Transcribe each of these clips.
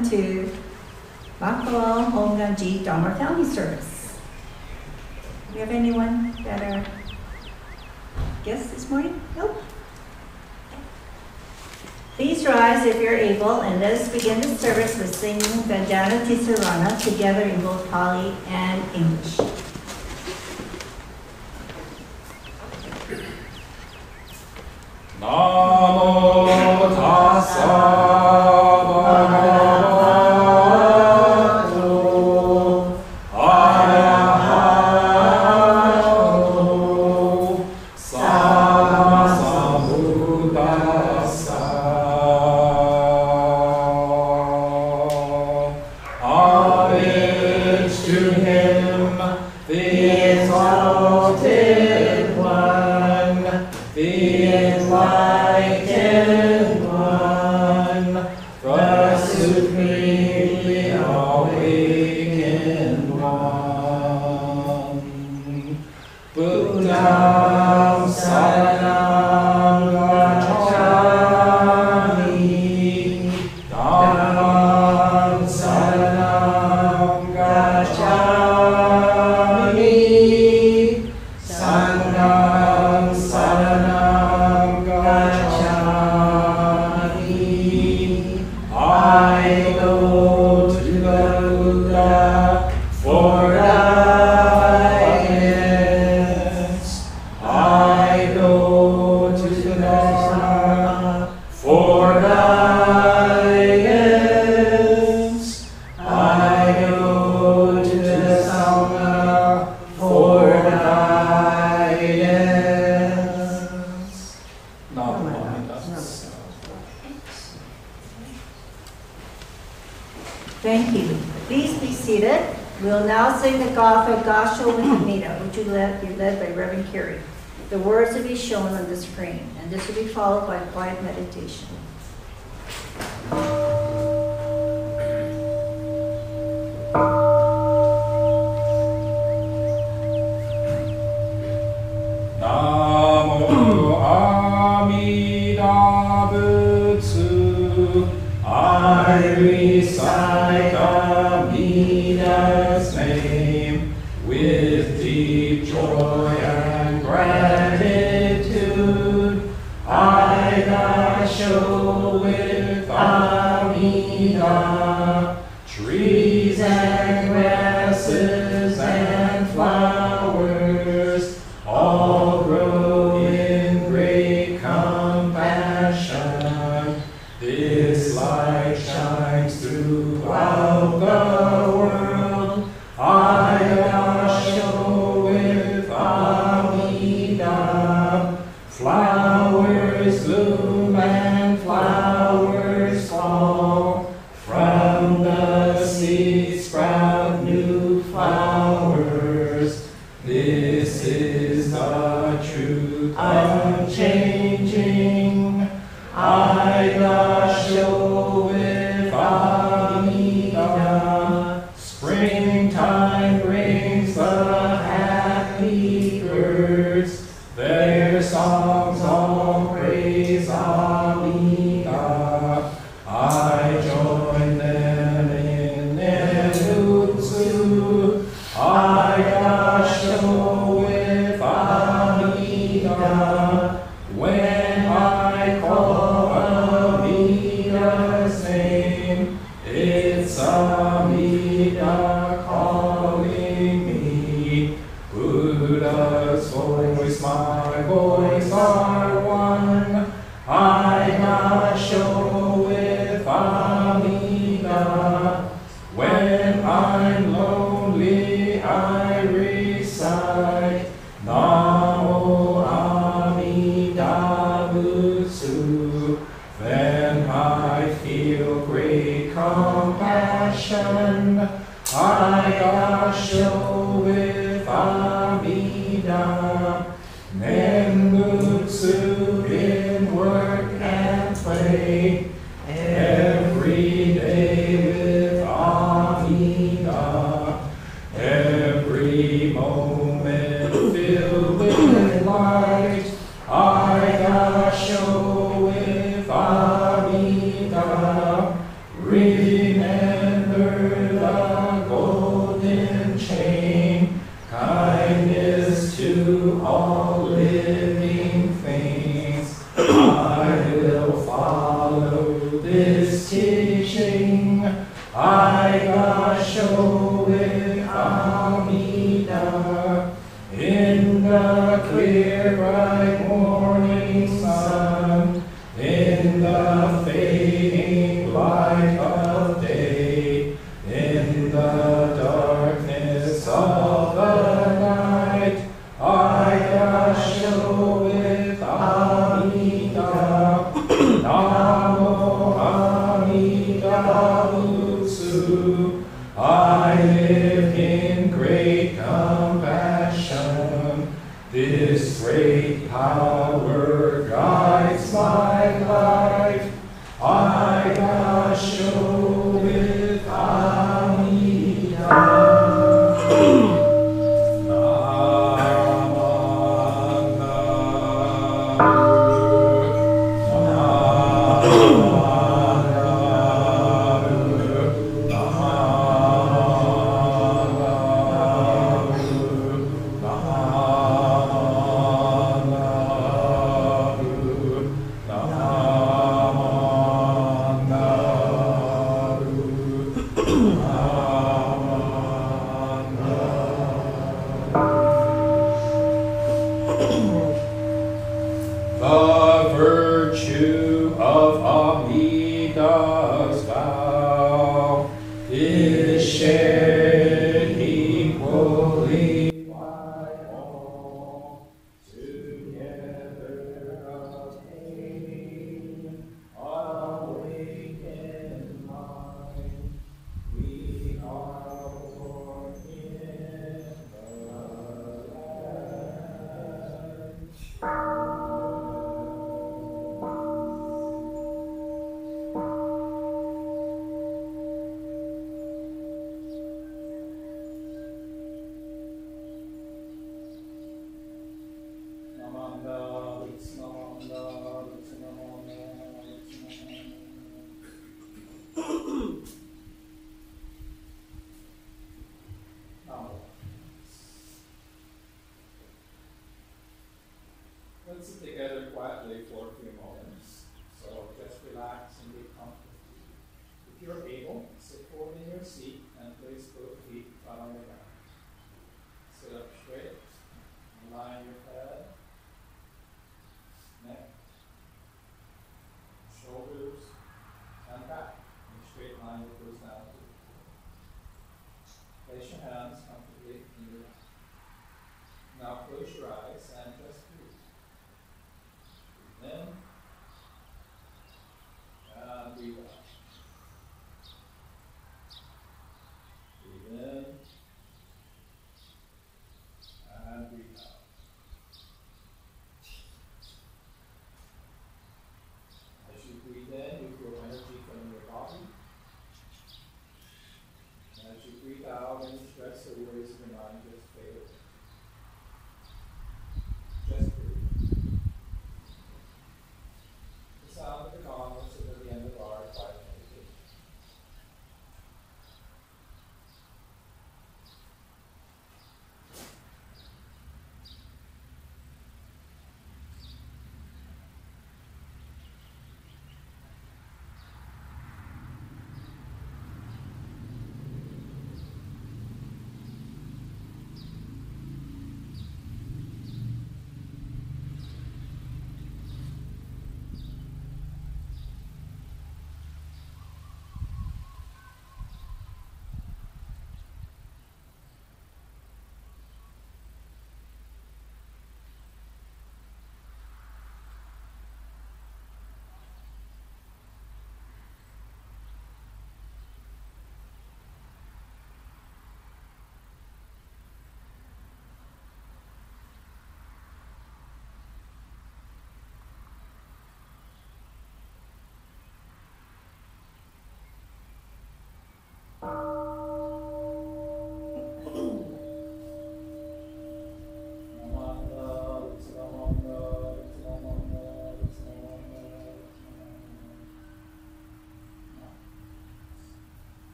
welcome to Makawao Honganji Dharma Family Service. Do we have anyone that are guests this morning? Nope. Please rise if you're able, and let us begin the service with singing Vandana Tisarana together in both Pali and English. Namo tassa bhagavato arahato sammasambuddhassa. Homage to him, the exalted one, the enlightened one, the supremely awakened one. Buddham saranam gacchami, dhammam saranam gacchami, sangham saranam gacchami. I go to the Buddha for guidance. I go to the Dharma for guidance. I go to the Sangha for guidance. Namo tassa. Thank you. Please be seated. We will now sing the Gatha Gasho Lingamita, which will be led by Reverend Carey. The words will be shown on the screen, and this will be followed by quiet meditation. Namo Amida Butsu. I recite Amida's name with deep joy and gratitude. I gasho with Amida, trees and grasses and flowers all grow in great compassion. This light shines throughout the world. I gasho with Amida. Flowers bloom and flowers fall. From the seed sprout new flowers. This is the truth unchanging. I gasho with Amida. Springtime brings the happy birds. Their songs all praise Amida. I join them in Nenutsu. I gasho with Amida. When I call Amida's name, it's Amida calling me. Buddha's voice, my voice are one. I gasho with Amida. When I'm lonely, I recite Namo Amida Butsu. Then I feel great compassion. I gasho with Amida. Nembutsu in work and play. Every day with Amida. Every moment filled with light. I gasho with Amida. Remember golden chain, kindness to all living things. I will follow this teaching. I gasho with Amida in the clear bright morning sun, in the fading light of day, in the darkness of the night. I gasho with Amida. Namo Amida Butsu. I live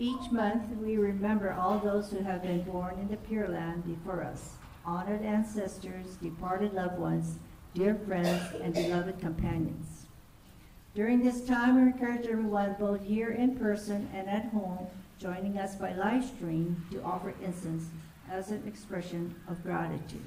Each month, we remember all those who have been born in the Pure Land before us, honored ancestors, departed loved ones, dear friends, and beloved companions. During this time, we encourage everyone, both here in person and at home, joining us by live stream, to offer incense as an expression of gratitude.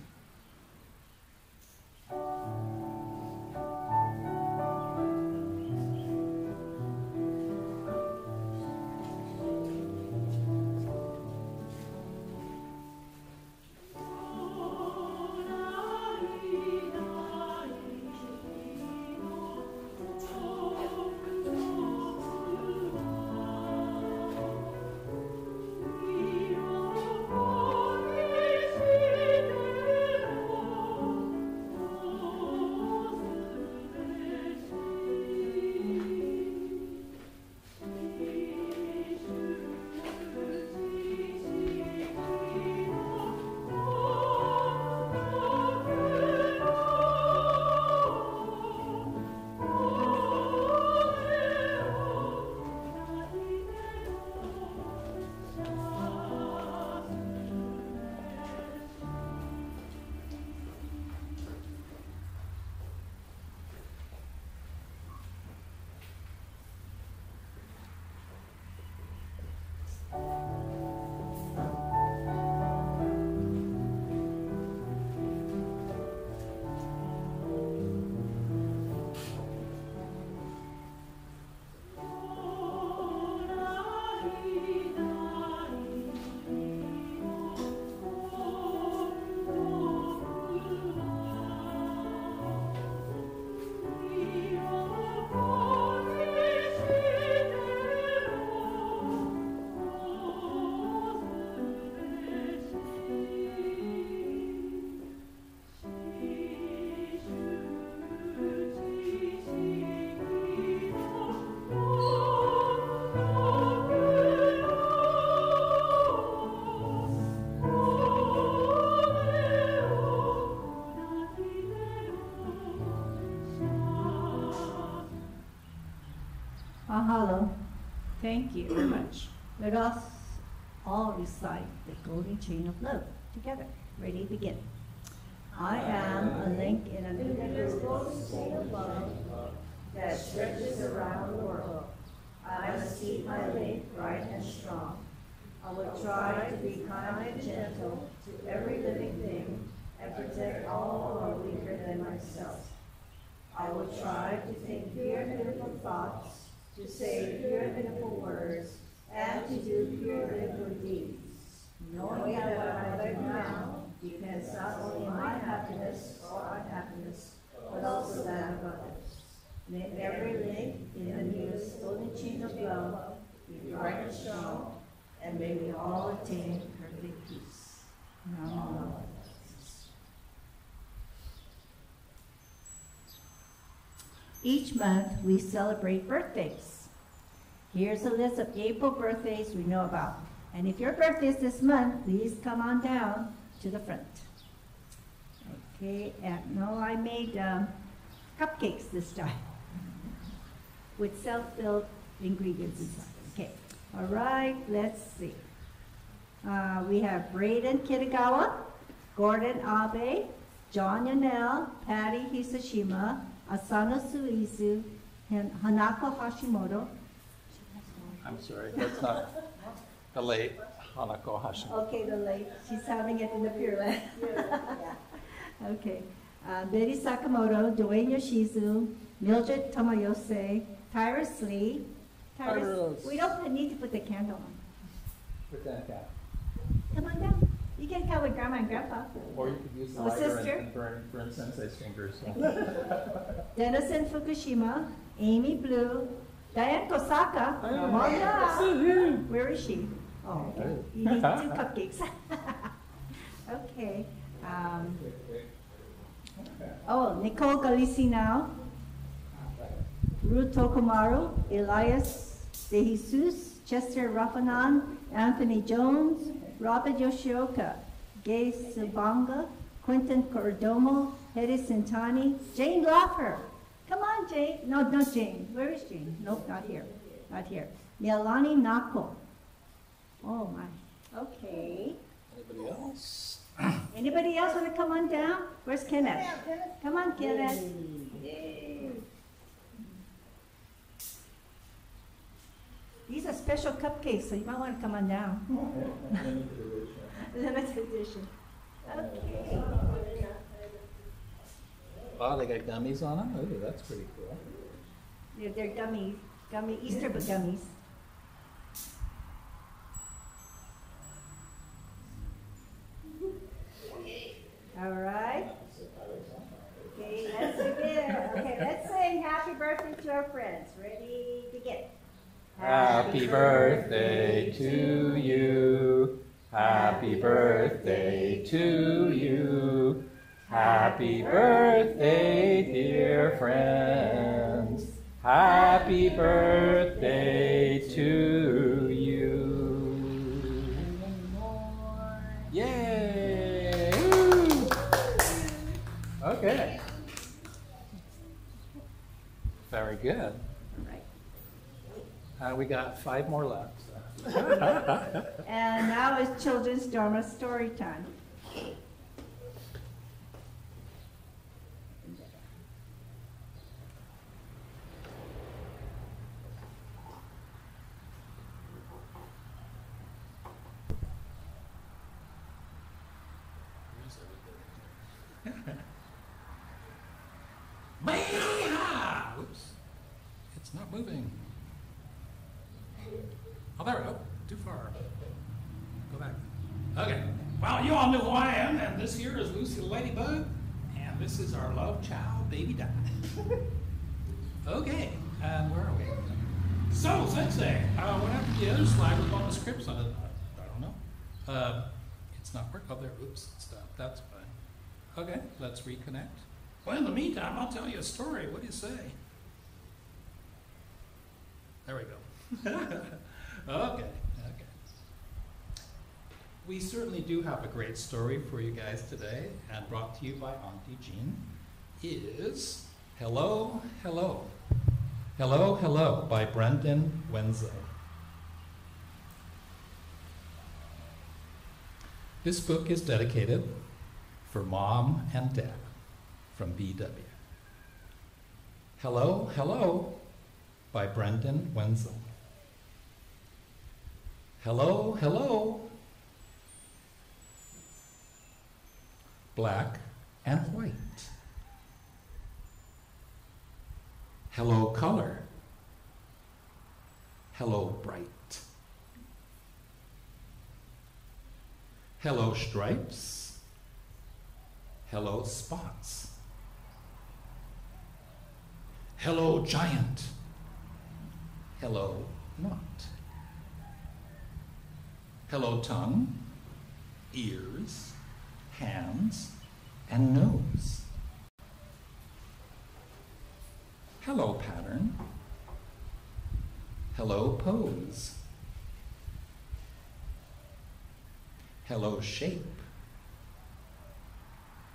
Mahalo. Thank you very much. Let us all recite the golden chain of love together. Ready, begin. I am a link in an invisible chain of love that stretches around the world. I must keep my link bright and strong. I will try to be kind and gentle to every living thing and protect all who are weaker than myself. I will try to think pure and beautiful thoughts, to say pure and beautiful words, and to do pure and beautiful deeds, knowing that what I do now depends not only on my happiness or unhappiness, but also that of others. May every link in the newest golden chain of love be bright and strong, and may we all attain perfect peace. Namaste. Each month, we celebrate birthdays. Here's a list of April birthdays we know about. And if your birthday is this month, please come on down to the front. Okay, and no, I made cupcakes this time with self-filled ingredients inside. Okay, all right, let's see. We have Braden Kitagawa, Gordon Abe, John Yanel, Patty Hisashima, Asano Suizu, and Hanako Hashimoto. I'm sorry, that's not the late Hanako Hashimoto. Okay, the late. She's having it in the Pure Land. Okay. Betty Sakamoto, Dwayne Yoshizu, Mildred Tomoyose, Tyrus Lee. Tyrus, we don't need to put the candle on. Put that down. Come on down. You can come with Grandma and Grandpa. Or you could use the Oh, lighter sister. and burn Sensei's fingers. Dennison Fukushima, Amy Blue, Diane Kosaka. Come on down. Where is she? Oh, okay. You need 2 cupcakes. Okay. Nicole Galicino, Ruth Tokumaru, Elias De Jesus, Chester Rafanan, Anthony Jones, Robert Yoshioka, Gay Subanga, Quentin Cordomo, Hedy Sintani, Jane Loffer. Come on, Jane. No, not Jane. Where is Jane? Nope, not here. Not here. Mielani Nako, Oh, my. Okay. Anybody else? Anybody else want to come on down? Where's Kenneth? Come on, Kenneth. Yay. These are special cupcakes, so you might want to come on down. Limited edition. Okay. Oh, they got gummies on them? Oh, that's pretty cool. They're gummies, Easter gummies. All right. Okay, let's begin. Okay, let's sing happy birthday to our friends. Ready, begin. Happy birthday to you. Happy birthday to you. Happy birthday, dear friends. Happy birthday to you. Yay! Woo! Okay. Very good. We got 5 more left. And now is children's Dharma story time. Oops. It's not moving. Oh, there we go. Too far. Go back. Okay. Well, you all know who I am, and this here is Lucy the Ladybug, and this is our love child, Baby Di. Okay, and where are we? So, Sensei, what happened to the other slide with all the scripts on it? I don't know. It's not working. Oh, there. Oops, it stopped. That's fine. Okay, let's reconnect. Well, in the meantime, I'll tell you a story. What do you say? There we go. Okay. We certainly do have a great story for you guys today, and brought to you by Auntie Jean, is Hello, Hello. Hello, Hello by Brendan Wenzel. This book is dedicated for Mom and Dad from BW. Hello, Hello by Brendan Wenzel. Hello, Hello. Black and white. Hello, color. Hello, bright. Hello, stripes. Hello, spots. Hello, giant. Hello, not. Hello, tongue, ears, hands, and nose. Hello, pattern. Hello, pose. Hello, shape.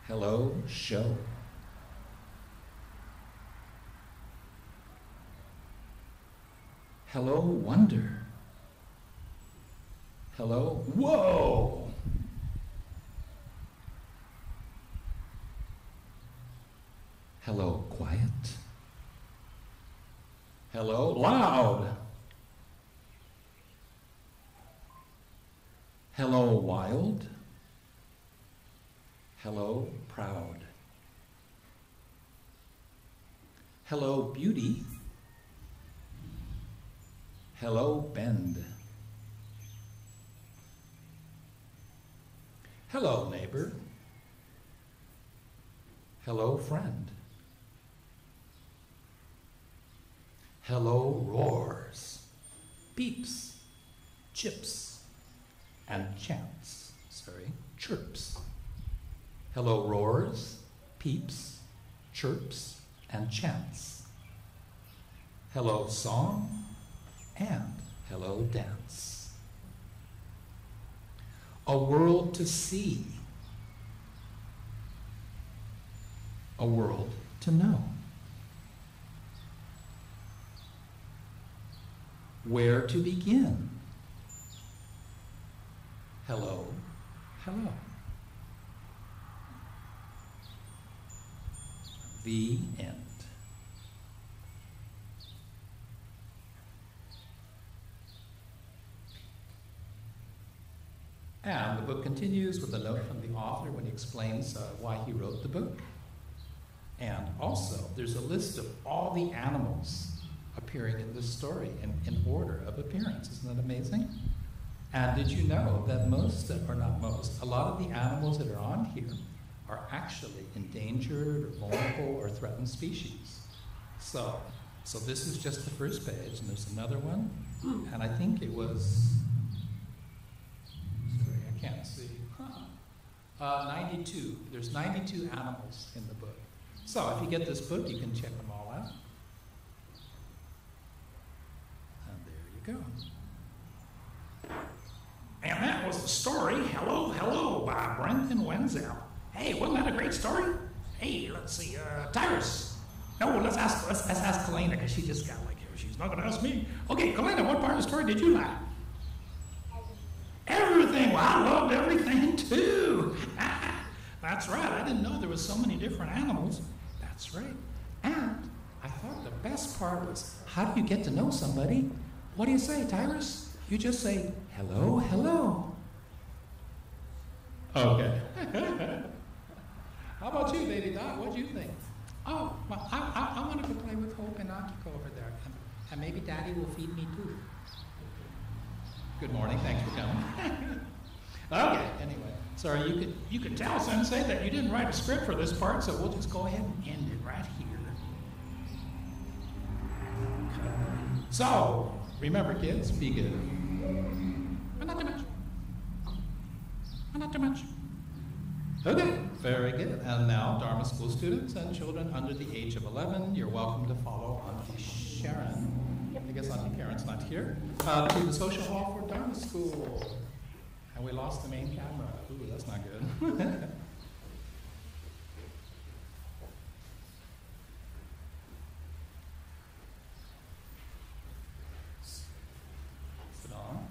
Hello, show. Hello, wonder. Hello, whoa! Hello, quiet. Hello, loud. Hello, wild. Hello, proud. Hello, beauty. Hello, bend. Hello, neighbor. Hello, friend. Hello, roars, beeps, chips, and chirps. Hello, roars, peeps, chirps, and chants. Hello, song, and hello, dance. A world to see. A world to know. Where to begin? hello, hello. The end. And the book continues with a note from the author when he explains why he wrote the book. And also, there's a list of all the animals appearing in this story in order of appearance. Isn't that amazing? And did you know that a lot of the animals that are on here are actually endangered or vulnerable or threatened species. So this is just the first page, and there's another one, and I think it was, sorry, I can't see, 92. There's 92 animals in the book. So if you get this book, you can check them all out. And there you go. And that was the story, Hello, Hello, by Brendan Wenzel. Hey, wasn't that a great story? Hey, let's see, Tyrus. No, let's ask Kalena, because she just got like here. She's not going to ask me. Okay, Kalena, what part of the story did you like? Everything. Well, I loved everything too. That's right. I didn't know there was so many different animals. That's right. And I thought the best part was, how do you get to know somebody? What do you say, Tyrus? You just say, hello, hello. Okay. How about you, Baby Dot? What do you think? Oh, well, I want to go play with Hope and Akiko over there. And maybe Daddy will feed me too. Good morning. Thanks for coming. Okay, anyway. Sorry, you could tell, Sensei, that you didn't write a script for this part, so we'll just go ahead and end it right here. Okay. So, remember, kids, be good. But not too much. But not too much. Okay, very good. And now, Dharma school students and children under the age of 11, you're welcome to follow Auntie Sharon. I guess Auntie Karen's not here. To the social hall for Dharma school. And we lost the main camera. Ooh, that's not good. Sit on.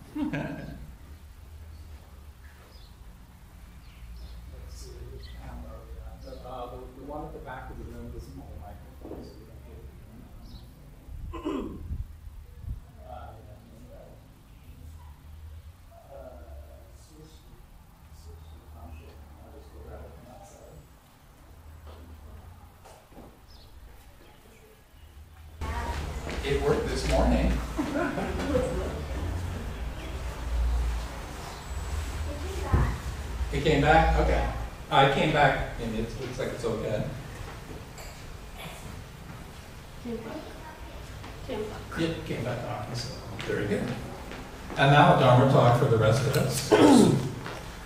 Let's see which camera we have. The one at the back of the room doesn't have a microphone, so we don't get it. It worked this morning. It came back? Okay. I came back and it looks like it's okay. It came back on, so very good. And now a Dharma talk for the rest of us.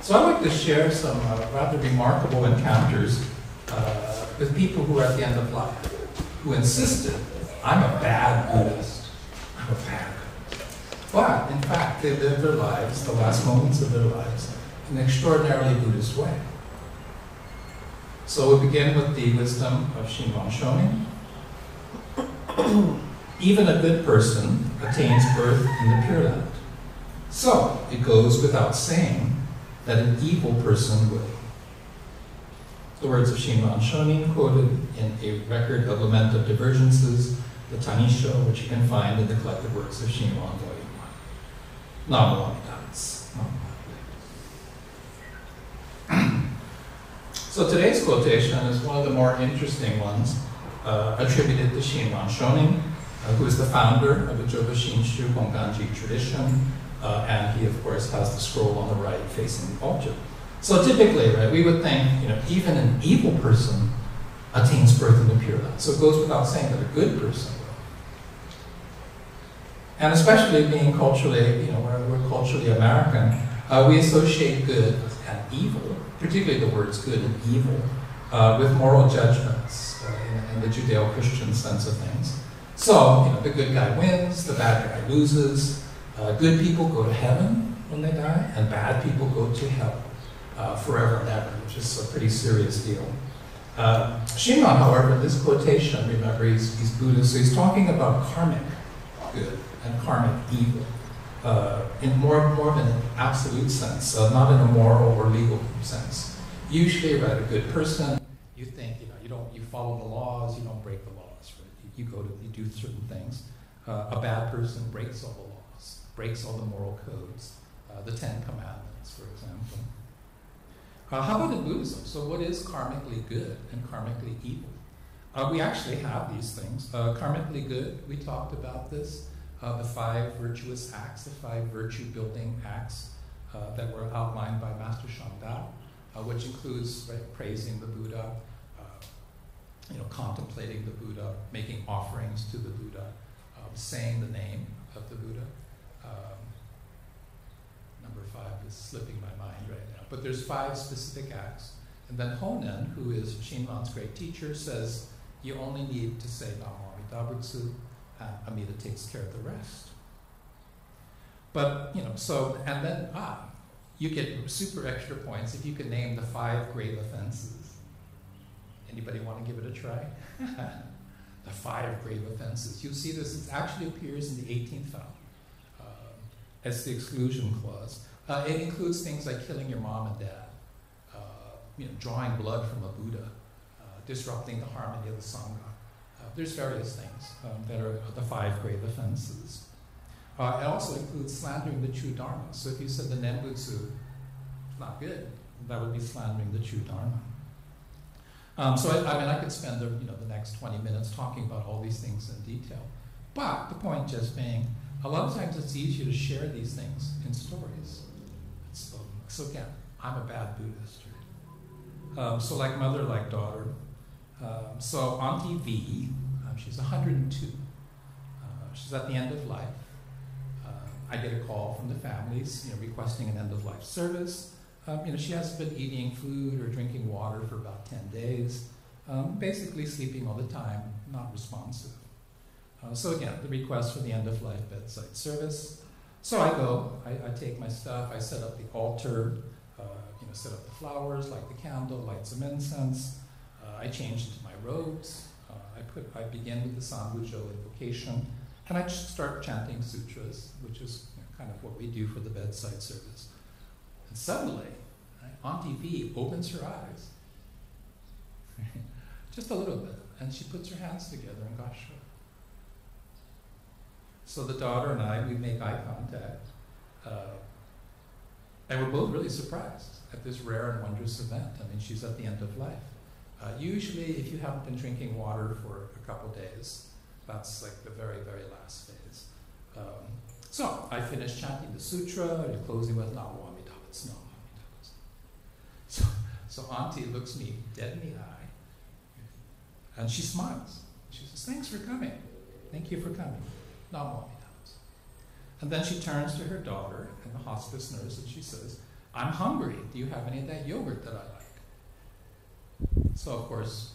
So I'd like to share some rather remarkable encounters with people who are at the end of life, who insisted, I'm a bad Buddhist. I'm a bad Buddhist. But, in fact, they lived their lives, the last moments of their lives, in an extraordinarily Buddhist way. So we begin with the wisdom of Shinran Shonin. Even a good person attains birth in the Pure Land. So, it goes without saying that an evil person will. The words of Shinran Shonin quoted in a record of lament of divergences, the Tanisho, which you can find in the collected works of Shinran Volume 1. Namo Amitabha. So today's quotation is one of the more interesting ones, attributed to Shinran Shonin, who is the founder of the Jodo Shinshu Honganji tradition, and he, of course, has the scroll on the right facing the altar. So typically, right, we would think, even an evil person attains birth in the Pure Land. So it goes without saying that a good person will. And especially being culturally, we're culturally American, we associate good and evil, particularly the words good and evil, with moral judgments in the Judeo-Christian sense of things. So, the good guy wins, the bad guy loses, good people go to heaven when they die, and bad people go to hell forever and ever, which is a pretty serious deal. Shinran, however, in this quotation, remember, he's Buddhist, so he's talking about karmic good and karmic evil. in more of an absolute sense, not in a moral or legal sense. Usually, right, a good person, you think, you follow the laws, you don't break the laws, right? You do certain things. A bad person breaks all the laws, breaks all the moral codes, the 10 Commandments, for example. How about in Buddhism? So what is karmically good and karmically evil? We actually have these things. Karmically good, we talked about this. The 5 virtuous acts, the 5 virtue-building acts that were outlined by Master Shangda, which includes, right, praising the Buddha, contemplating the Buddha, making offerings to the Buddha, saying the name of the Buddha. Number 5 is slipping my mind right now. But there's 5 specific acts. And then Honen, who is Shinran's great teacher, says you only need to say Namo Amida Butsu, and Amida takes care of the rest. But, and then, you get super extra points if you can name the 5 grave offenses. Anybody want to give it a try? The 5 grave offenses. You'll see this, it actually appears in the 18th vow as the exclusion clause. It includes things like killing your mom and dad, drawing blood from a Buddha, disrupting the harmony of the Sangha. There's various things that are the 5 grave offenses. It also includes slandering the true Dharma. So if you said the Nembutsu, it's not good, that would be slandering the true Dharma. I could spend the next 20 minutes talking about all these things in detail. But the point just being, a lot of times it's easier to share these things in stories. So again, I'm a bad Buddhist. So like mother, like daughter. So Auntie V, she's 102. She's at the end of life. I get a call from the families, requesting an end-of-life service. She hasn't been eating food or drinking water for about 10 days, basically sleeping all the time, not responsive. So again, the request for the end-of-life bedside service. So I go, I take my stuff, I set up the altar, set up the flowers, light the candle, light some incense. I change into my robes. I begin with the Sanbujo invocation, and I just start chanting sutras, which is kind of what we do for the bedside service. And suddenly, Auntie V opens her eyes, just a little bit, and she puts her hands together in Gasho. So the daughter and I, we make eye contact, and we're both really surprised at this rare and wondrous event. She's at the end of life. Usually, if you haven't been drinking water for a couple days, that's like the very, very last phase. So I finish chanting the sutra, and closing with Namo Amida Butsu, Namo Amida Butsu. So Auntie looks me dead in the eye, and she smiles. She says, "Thanks for coming. Thank you for coming. Namo Amida Butsu." And then she turns to her daughter and the hospice nurse, and she says, "I'm hungry. Do you have any of that yogurt that I like?" So of course,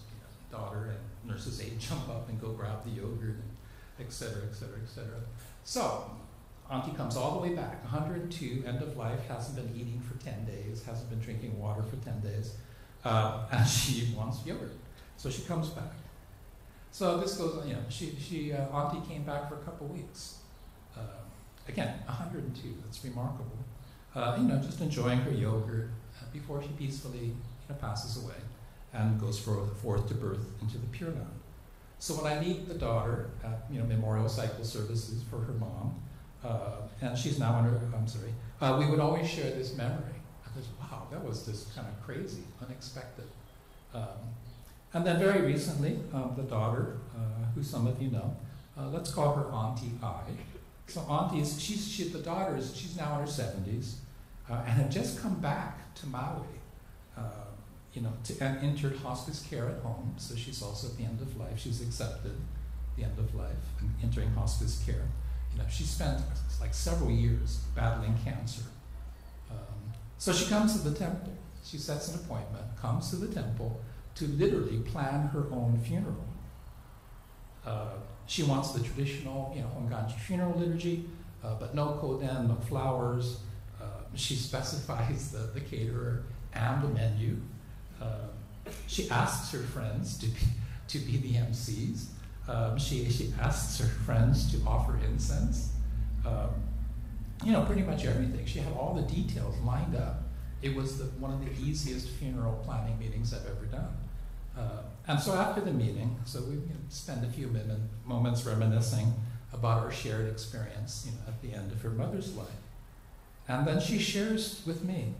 daughter and nurse's aide jump up and go grab the yogurt, and et cetera, et cetera, et cetera. So Auntie comes all the way back, 102, end of life, hasn't been eating for 10 days, hasn't been drinking water for 10 days, and she wants yogurt. So she comes back. So this goes on, Auntie came back for a couple weeks. Again, 102, that's remarkable. Just enjoying her yogurt before she peacefully passes away and goes forth to birth into the Pure Land. So when I meet the daughter at memorial cycle services for her mom, and she's now in her, we would always share this memory. I was, wow, that was just kind of crazy, unexpected. And then very recently, the daughter, who some of you know, let's call her Auntie I. So Auntie, she's now in her 70s, and had just come back to Maui, and entered hospice care at home. So she's also at the end of life. She's accepted the end of life and entering hospice care. She spent like several years battling cancer. So she comes to the temple. She sets an appointment, comes to the temple to literally plan her own funeral. She wants the traditional, Honganji funeral liturgy, but no koden, no flowers. She specifies the caterer and the menu. She asks her friends to be the MCs. She asks her friends to offer incense. pretty much everything. She had all the details lined up. It was one of the easiest funeral planning meetings I've ever done. And so after the meeting, so we spend a few moments reminiscing about our shared experience, at the end of her mother's life. And then she shares with me,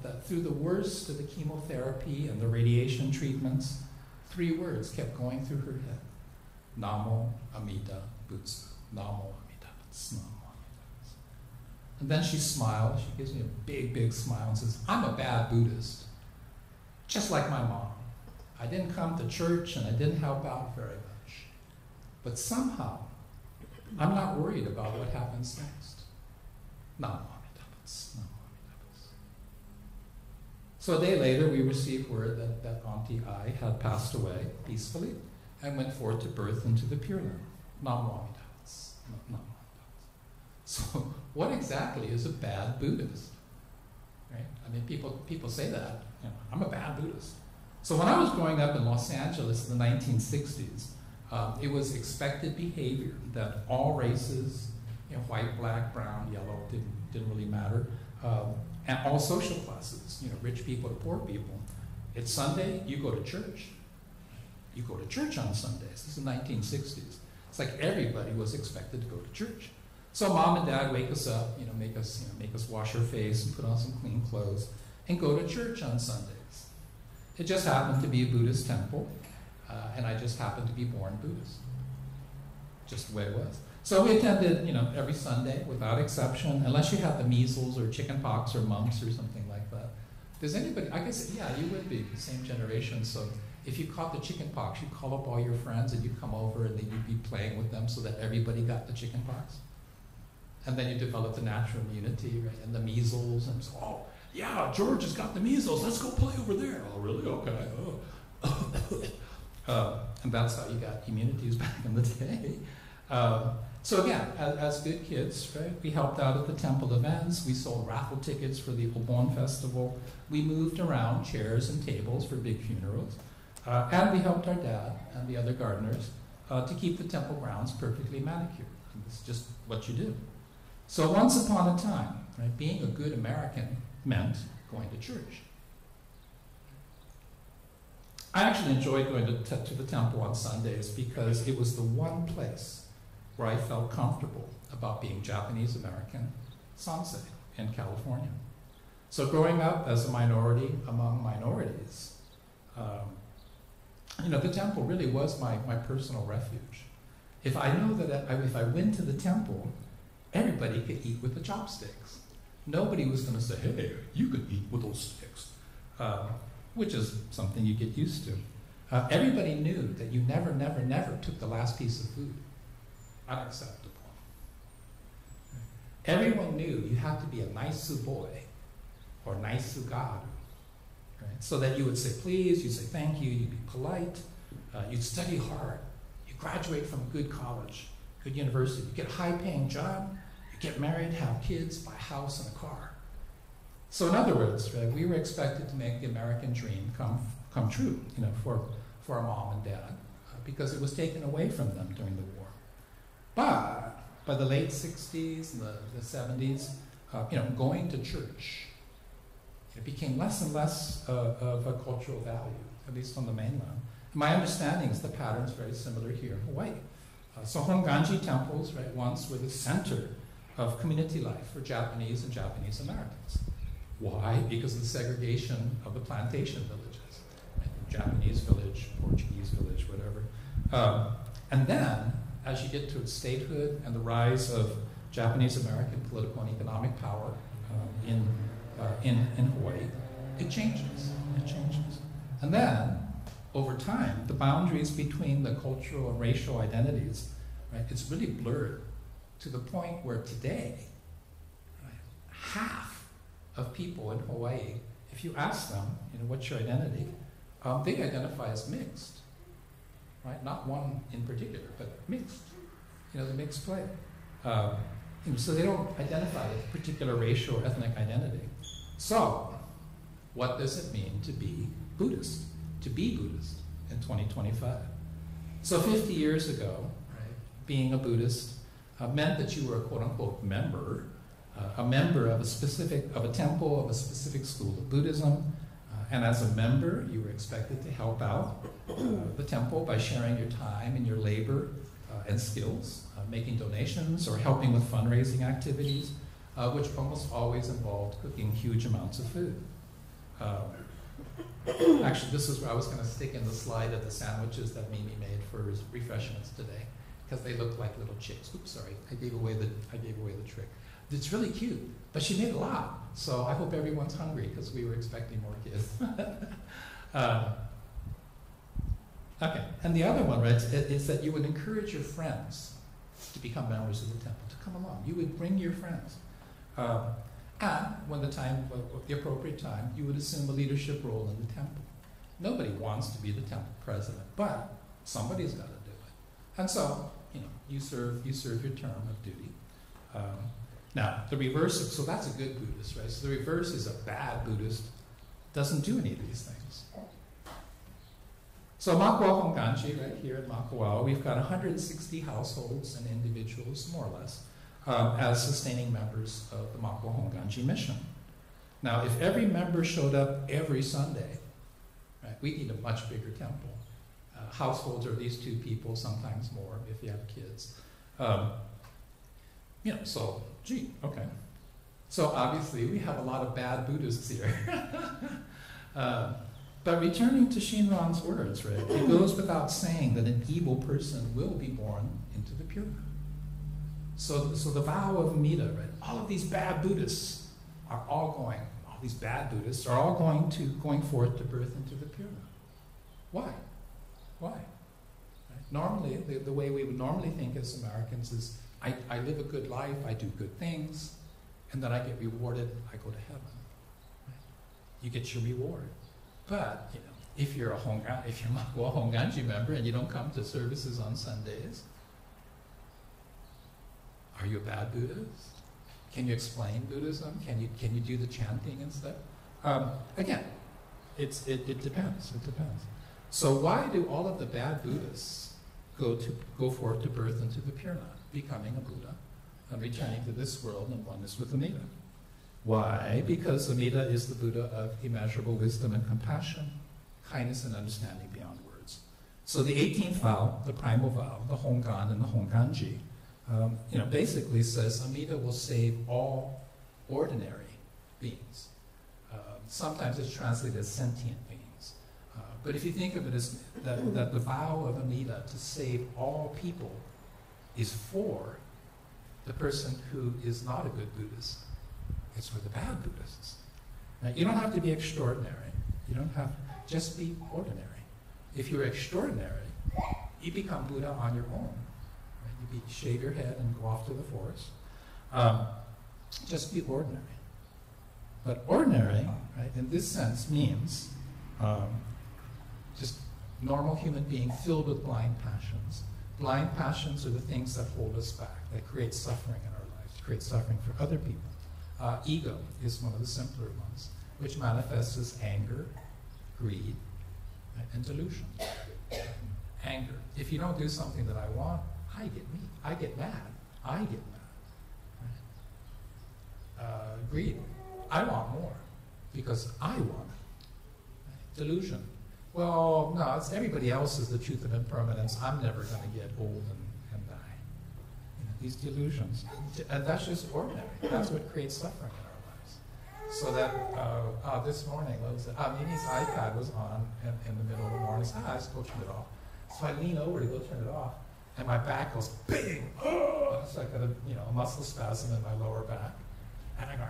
that through the worst of the chemotherapy and the radiation treatments, 3 words kept going through her head. Namo Amida Butsu. Namo Amida Butsu. Namo Amida Butsu. And then she smiles. She gives me a big, big smile and says, I'm a bad Buddhist, just like my mom. I didn't come to church and I didn't help out very much. But somehow, I'm not worried about what happens next. Namo Amida Butsu. Namo Amida Butsu. So a day later, we received word that Auntie Ai had passed away peacefully and went forth to birth into the Pure Land. Namo Amida Butsu. Namo Amida Butsu. So what exactly is a bad Buddhist? Right? I mean, people say that. I'm a bad Buddhist. So when I was growing up in Los Angeles in the 1960s, it was expected behavior that all races, white, black, brown, yellow, didn't really matter, and all social classes, rich people to poor people. It's Sunday, you go to church. You go to church on Sundays. This is the 1960s. It's like everybody was expected to go to church. So mom and dad wake us up, make us wash our face and put on some clean clothes and go to church on Sundays. It just happened to be a Buddhist temple, and I just happened to be born Buddhist. Just the way it was. So we attended, every Sunday without exception, unless you had the measles or chicken pox or mumps or something like that. Does anybody, I guess, yeah, you would be the same generation, so if you caught the chicken pox, you'd call up all your friends and you'd come over and then you'd be playing with them so that everybody got the chicken pox. And then you developed a natural immunity, right? And the measles, and so, oh, yeah, George has got the measles, let's go play over there. Oh, really? Okay. Oh. And that's how you got immunities back in the day. So again, as good kids, right, we helped out at the temple events, we sold raffle tickets for the Obon festival, we moved around chairs and tables for big funerals, and we helped our dad and the other gardeners to keep the temple grounds perfectly manicured. It's just what you do. So once upon a time, right, being a good American meant going to church. I actually enjoyed going to the temple on Sundays because it was the one place where I felt comfortable about being Japanese American Sansei in California. So growing up as a minority among minorities, the temple really was my personal refuge. If I know that if I went to the temple, everybody could eat with the chopsticks. Nobody was going to say, hey, you could eat with those sticks, which is something you get used to. Everybody knew that you never took the last piece of food. Unacceptable. Everyone knew you had to be a nice boy or nice garu, right? So that you would say please, you'd say thank you, you'd be polite, you'd study hard, you graduate from a good college, good university, you get a high-paying job, you get married, have kids, buy a house and a car. So in other words, right, we were expected to make the American dream come true, for our mom and dad, because it was taken away from them during the war. But by the late 60s and the 70s, going to church, it became less and less of a cultural value, at least on the mainland. And my understanding is the pattern's very similar here in Hawaii. So Honganji temples, right, once were the center of community life for Japanese and Japanese Americans. Why? Because of the segregation of the plantation villages. Right? Japanese village, Portuguese village, whatever. And then, as you get to statehood and the rise of Japanese American political and economic power in Hawaii, it changes. It changes. And then, over time, the boundaries between the cultural and racial identities, right, it's really blurred to the point where today, right, half of people in Hawaii, if you ask them, what's your identity, they identify as mixed, right? Not one in particular, but mixed. The mixed play. So they don't identify with a particular racial or ethnic identity. So, what does it mean to be Buddhist? To be Buddhist in 2025? So 50 years ago, right, being a Buddhist meant that you were a quote-unquote member a member of a temple, of a specific school of Buddhism. And as a member, you were expected to help out the temple by sharing your time and your labor and skills, making donations or helping with fundraising activities, which almost always involved cooking huge amounts of food. Actually, this is where I was going to stick in the slide of the sandwiches that Mimi made for refreshments today, because they look like little chicks. Oops, sorry, I gave away the trick. It's really cute, but she made a lot, so I hope everyone's hungry because we were expecting more kids. Okay, and the other one, right, is that you would encourage your friends to become members of the temple, to come along. You would bring your friends. And when the appropriate time, you would assume a leadership role in the temple. Nobody wants to be the temple president, but somebody's got to do it. And so, you serve your term of duty. Now, the reverse, so that's a good Buddhist, right? So the reverse is a bad Buddhist, doesn't do any of these things. So Makawao Honganji, right here in Makawao, we've got 160 households and individuals, more or less, as sustaining members of the Makawao Honganji mission. Now, if every member showed up every Sunday, right, we need a much bigger temple. Households are at least 2 people, sometimes more if you have kids. So, gee, okay. So obviously we have a lot of bad Buddhists here. But returning to Shinran's words, right, it goes without saying that an evil person will be born into the pure. So the vow of Amida, right, all of these bad Buddhists are all going forth to birth into the pure. Why? Right? Normally, the way we would normally think as Americans is, I live a good life, I do good things, and then I get rewarded, I go to heaven. Right? You get your reward. But, if you're a Makawao Honganji member and you don't come to services on Sundays, are you a bad Buddhist? Can you explain Buddhism? Can you do the chanting and stuff? Again, it depends. It depends. So why do all of the bad Buddhists go forth to birth into the pure land, becoming a Buddha and returning to this world in oneness with Amida? Why? Because Amida is the Buddha of immeasurable wisdom and compassion, kindness and understanding beyond words. So the 18th vow, the primal vow, the Hongan and the Honganji, basically says Amida will save all ordinary beings. Sometimes it's translated as sentient beings. But if you think of it as that the vow of Amida to save all people is for the person who is not a good Buddhist. It's for the bad Buddhists. Now, you don't have to be extraordinary. You don't have to just be ordinary. If you're extraordinary, you become Buddha on your own. Right? You shave your head and go off to the forest. Just be ordinary. But ordinary, right, in this sense means just normal human being filled with blind passions. Blind passions are the things that hold us back, that create suffering in our lives, create suffering for other people. Ego is one of the simpler ones, which manifests as anger, greed, right, and delusion. Anger. If you don't do something that I want, I get mad. Right? Greed. I want more because I want it. Right? Delusion. Well, no, it's everybody else is the truth of impermanence. I'm never going to get old and die. These delusions. And that's just ordinary. That's what creates suffering in our lives. So that this morning, Mimi's iPad was on in the middle of the morning. So I just go turn it off. So I lean over to go turn it off, and my back goes bing. It's like a muscle spasm in my lower back. And I go,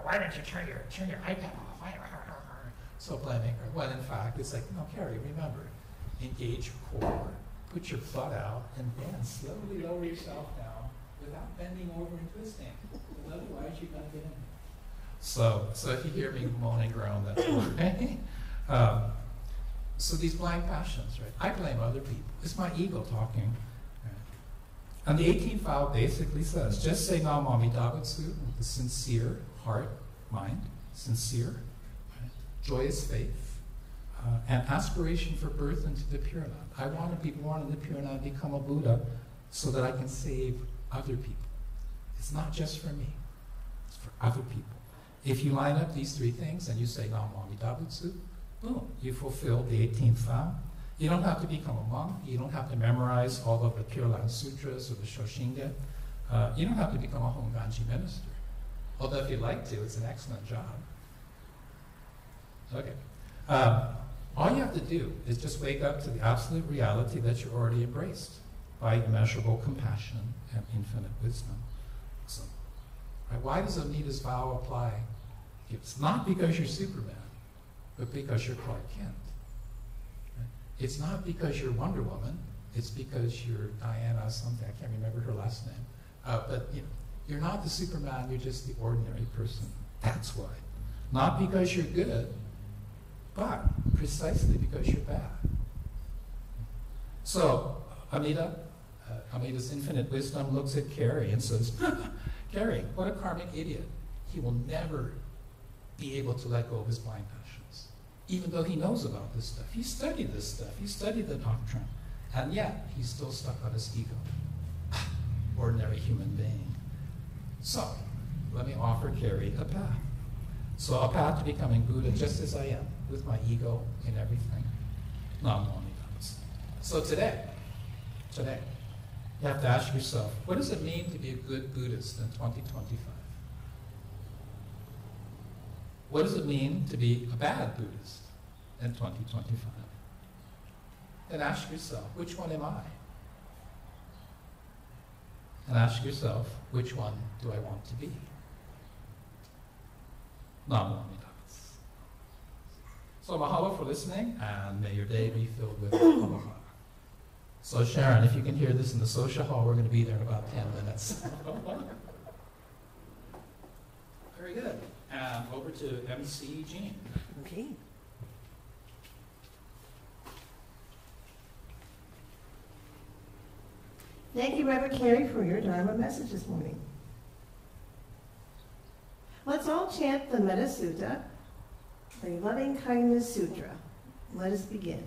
why don't you turn your iPad off? So blaming her. When in fact, it's like, no, Carrie, remember, engage your core, put your butt out, and then slowly lower yourself down without bending over and twisting. Because otherwise, you're going to get in there. So if you hear me moan and groan, that's why. So these blind passions, right? I blame other people. It's my ego talking. Right? And the 18th vow basically says, just say Nam Amitabutsu with a sincere heart, mind, sincere, right? Joyous faith, and aspiration for birth into the Pure Land. I want to be born in the Pure Land, become a Buddha, so that I can save other people. It's not just for me. It's for other people. If you line up these three things and you say Nam Amida Butsu, boom, you fulfill the 18th vow. You don't have to become a monk. You don't have to memorize all of the Pure Land Sutras or the Shoshinge. You don't have to become a Honganji minister. Although if you'd like to, it's an excellent job. Okay. All you have to do is just wake up to the absolute reality that you're already embraced by immeasurable compassion and infinite wisdom. So, right, why does Amita's vow apply? It's not because you're Superman, but because you're Clark Kent. Right? It's not because you're Wonder Woman. It's because you're Diana something. I can't remember her last name. But you know, you're not the Superman. You're just the ordinary person. That's why. Not because you're good, but precisely because you're bad. So Amita's infinite wisdom looks at Carrie and says, Carrie, what a karmic idiot. He will never be able to let go of his blind passions, even though he knows about this stuff. He studied this stuff. He studied the doctrine. And yet, he's still stuck on his ego. Ordinary human being. So, let me offer Carrie a path. So, a path to becoming Buddha just as I am, with my ego and everything. Nam Myo Amida. So today, you have to ask yourself, what does it mean to be a good Buddhist in 2025? What does it mean to be a bad Buddhist in 2025? Then ask yourself, which one am I? And ask yourself, which one do I want to be? Nam Myo Amida. So mahalo for listening, and may your day be filled with aloha. So Sharon, if you can hear this in the social hall, we're going to be there in about 10 minutes. Very good. And over to MC Jean. Okay. Thank you, Reverend Carey, for your Dharma message this morning. Let's all chant the Metta Sutta, the Loving Kindness Sutra. Let us begin.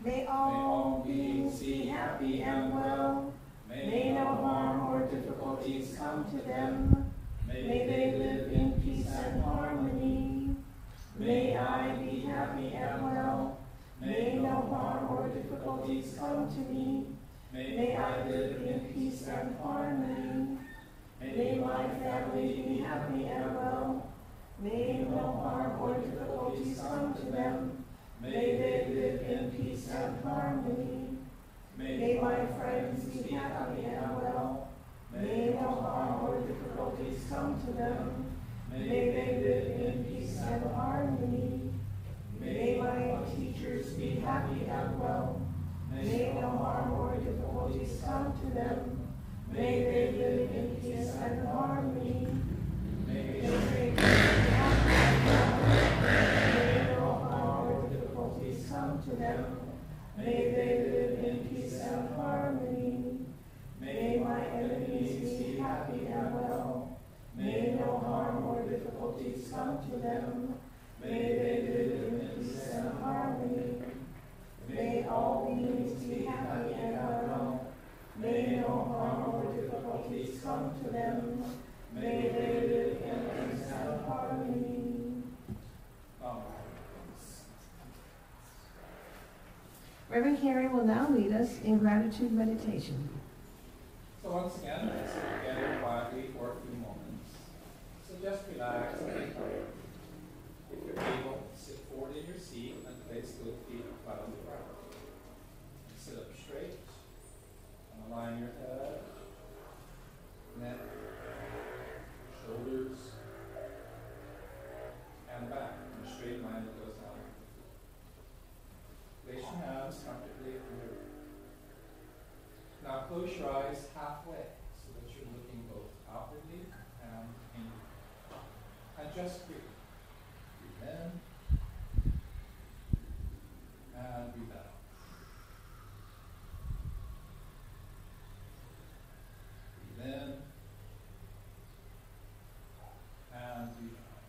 May all beings be happy and well. May no harm or difficulties come to them. May they live in peace and harmony. May I be happy and well. May no harm or difficulties come to me. May I live in peace and harmony. May my family be happy and well. May no harm or difficulties come to them. May they live in peace and harmony. May my friends be happy and well. May no harm or difficulties come to them. May they live in peace and harmony. May my teachers be happy and well. May no harm or difficulties come to them. May they live in peace and harmony. May they be happy and well. May no harm or difficulties come to them. May they live in peace and harmony. May my enemies be happy and well. May no harm or difficulties come to them. May they live in peace and harmony. May all beings be happy and well. May no harm or difficulties come to them. May they live in peace and harmony. Reverend Carey will now lead us in gratitude meditation. So once again, let's sit together quietly for a few moments. So just relax and be quiet. If you're able, sit forward in your seat and place both feet flat on the ground. Sit up straight and align your head, neck, shoulders, and back in a straight line that goes down. Place your hands comfortably in your room. Now close your eyes halfway so that you're looking both outwardly and inwardly. And just breathe. Breathe in and breathe out. Breathe in and breathe out.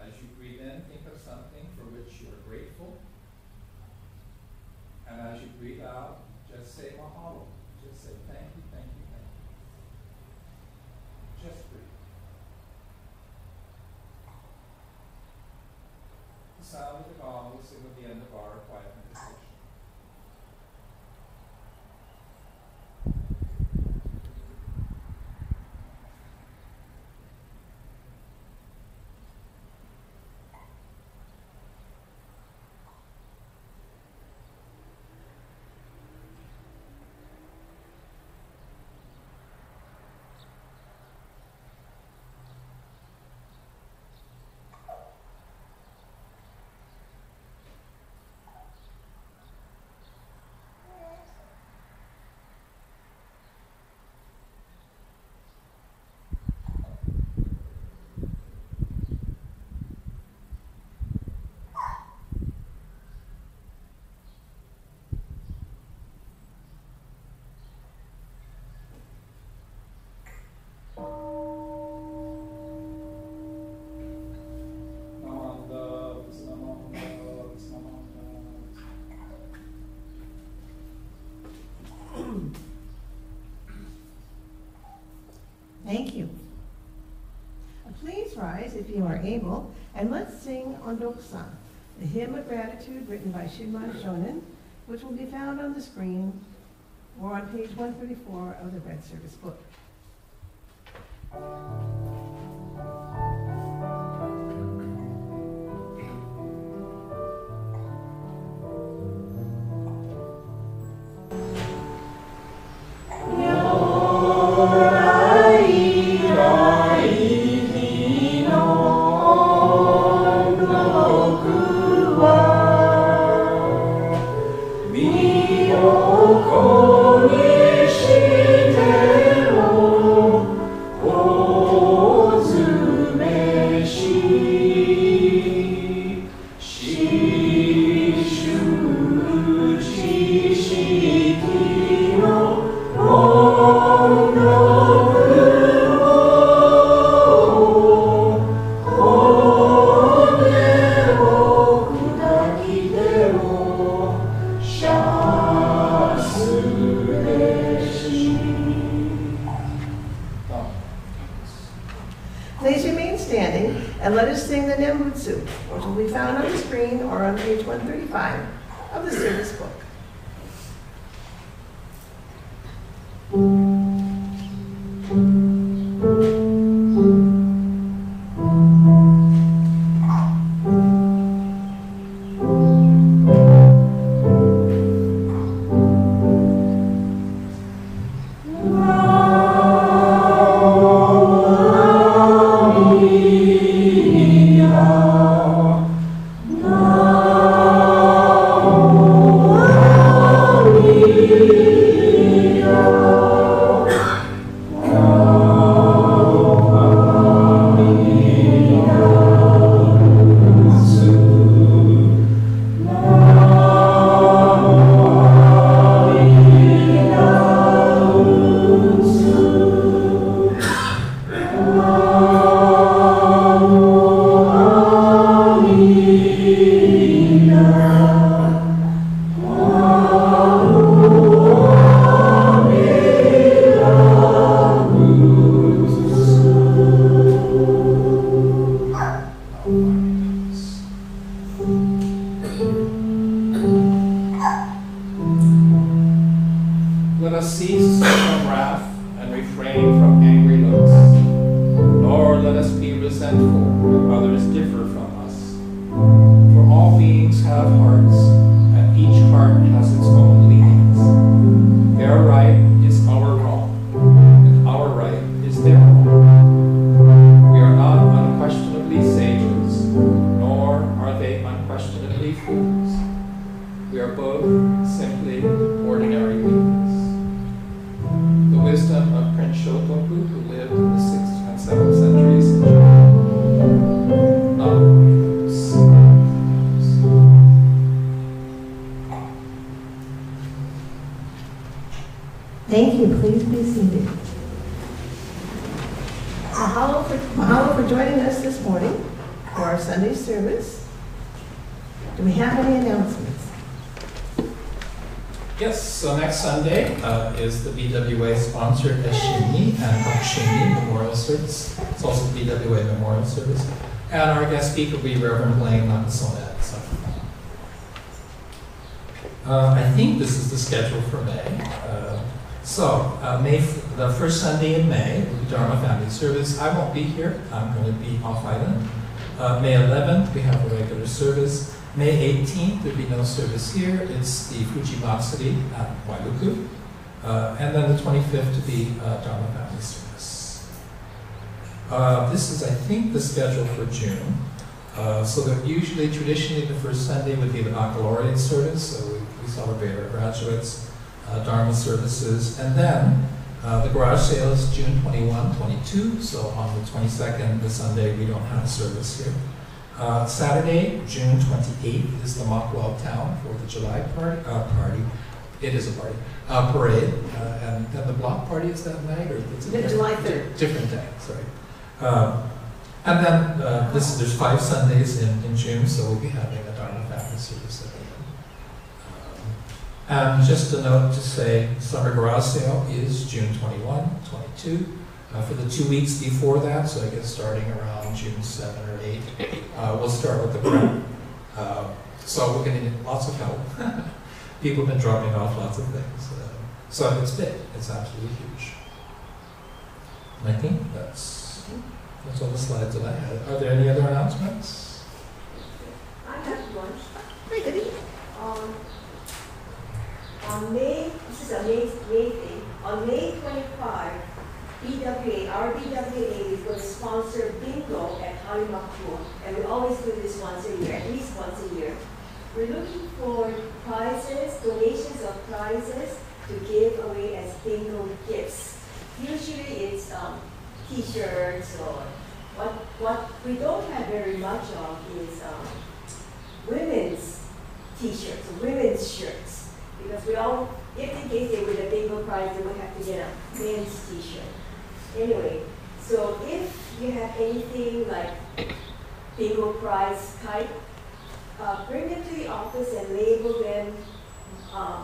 As you breathe in, think of something for which you are grateful. And as you breathe out, just say mahalo. Just say thank you, thank you, thank you. Just breathe. The sound of the gong will signal the end of our quiet meditation. Thank you. Please rise if you are able, and let's sing Ondoksan, the hymn of gratitude written by Shinran Shonin, which will be found on the screen or on page 134 of the Red Service book. Please remain standing and let us sing the Nembutsu, which will be found on the screen or on page 135 of the service book. Let us cease from wrath and refrain from angry looks, nor let us be resentful when others differ from us. For all beings have hearts, and each heart has its own leanings. Their right is our wrong, and our right is their wrong. We are not unquestionably sages, nor are they unquestionably fools. We are both simply ordinary beings. The wisdom of Prince Shotoku, who lived in the 6th and 7th centuries in Japan. Not Thank you. Please be seated. Mahalo for joining us this morning for our Sunday service. Do we have any announcements? Yes, so next Sunday is the BWA sponsored Eshini and Hakshini Memorial Service. It's also the BWA Memorial Service. And our guest speaker will be Reverend Blaine Nakasone. I think this is the schedule for May. The first Sunday in May will be Dharma Family Service. I won't be here. I'm going to be off island. May 11th, we have a regular service. May 18th, there'll be no service here. It's the Fuji Matsuri at Wailuku. And then the 25th to be Dharma Family Service. This is, I think, the schedule for June. So that usually, traditionally, the first Sunday would be the baccalaureate service. So we celebrate our graduates, Dharma services. And then the garage sale is June 21, 22. So on the 22nd, the Sunday, we don't have a service here. Saturday, June 28th, is the Makawao Town 4th of July party. It is a party. Parade. And then the block party is that night? Or it's a July 3rd. Different day, sorry. And then there's 5 Sundays in June, so we'll be having a Dharma Family Service at the end. And just a note to say, Summer Garage Sale is June 21, 22. For the 2 weeks before that, so I guess starting around June 7 or 8, we'll start with the prep. So we're going to need lots of help. People have been dropping off lots of things. So it's big. It's absolutely huge. And I think that's all the slides that I had. Are there any other announcements? I have one. Hi, Debbie. On May, this is a May thing, on May 25, our BWA is going to sponsor bingo at Harimakua, and we always do this once a year, at least once a year. We're looking for prizes, donations of prizes to give away as bingo gifts. Usually it's T-shirts or what we don't have very much of is women's T-shirts, women's shirts, because we all, if in case they win a bingo prize, they would have to get a men's T-shirt. Anyway, so if you have anything like bingo prize type, bring them to the office and label them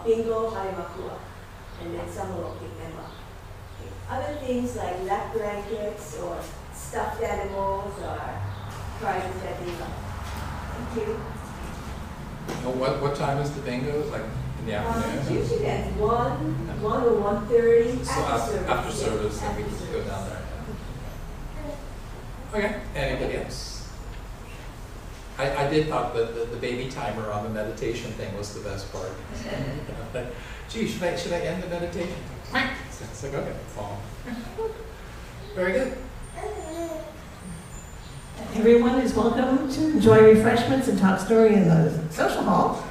bingo harimakua, and then someone will pick them up. Other things like lap blankets or stuffed animals are prizes that they love. Thank you. What time is the bingo? Like in the afternoon? Usually at 1 or 1:30 So after service, then we can go down there. Okay, anybody else? I did thought that the baby timer on the meditation thing was the best part. Gee, should I end the meditation? It's like, okay, fall. Very good. Everyone is welcome to enjoy refreshments and talk story in the social hall.